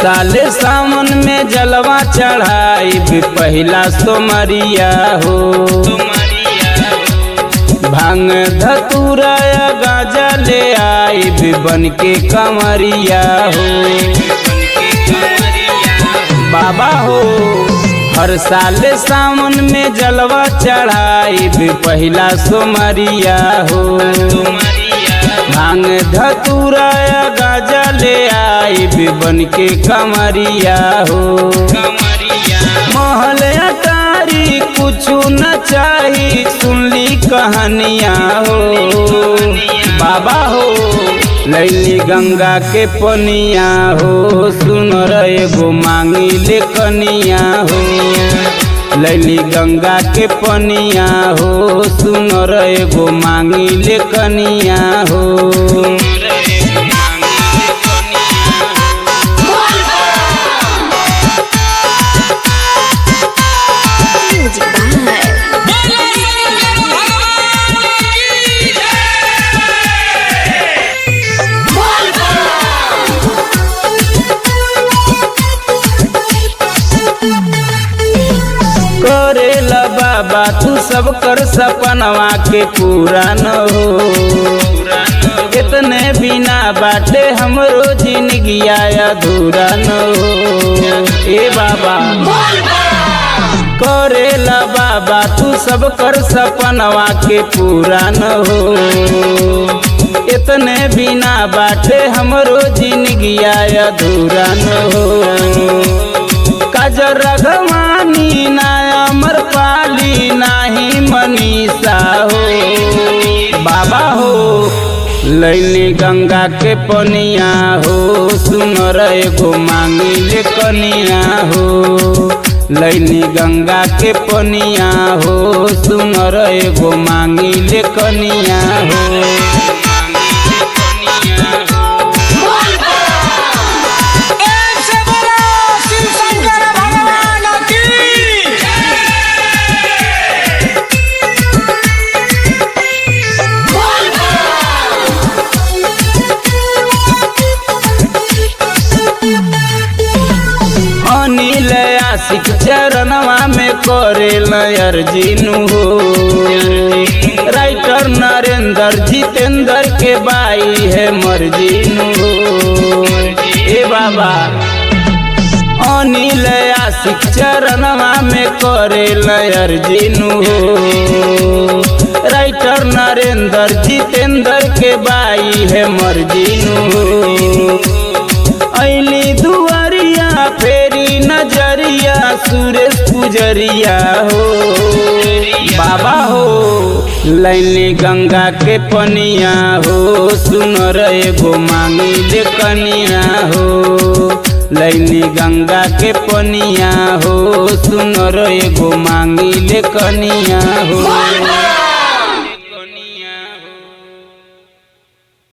साल सावन में जलवा चढ़ाई पहला सोमरिया हो। भांग धतूरा गाजा ले आई बन के कमरिया हो। बाबा हो हर साल सावन में जलवा चढ़ाई पहला सोमरिया हो। भांग धतूरा गाजा ले आई बन के कमरिया हो। महल अटारी कुछ न चाही सुनली कहानिया हो। बाबा हो लैली गंगा के पनिया हो। सुन रे गो मांगी ले कनिया हो। लैली गंगा के पनिया हो। सुन रे गो मांगी ले कनिया हो। करेला बाबा तू सब कर सपनवा के पूरा न हो। इतने बिना बाटे हमरो जिंदगी अधूरा न हो। ए बाबा करेला बाबा तू सब कर सपनवा के पूरा न हो। इतने बिना बाटे हमरो जिंदगी अधूरा न हो। काजर रघवानी ना अमर पाली नाही मनीषा हो। बाबा हो लैली गंगा के पनिया हो। सुन रे गो मांगी ले कनिया हो। लैली गंगा के पनिया हो। सुन रे गो मांगी ले कनिया हो। अनिल आशिक चरणवा में करे अर्जिनु हो। राइटर नरेंद्र जितेंद्र के बाई है मर्जिनु हो। ए बाबा अनिल आशिक चरणवा में करे अर्जिनु हो। राइटर नरेंद्र जितेंद्र के बाई है मर्जिनु हो। ऐली दुआरिया फेरी नजरिया सुरेश पुजरिया हो। बाबा हो लैली गंगा के पनिया हो। सुन रे गो मांगी ले कनिया हो। लैली गंगा के पनिया हो। सुन रे गो मांगी ले कनिया हो।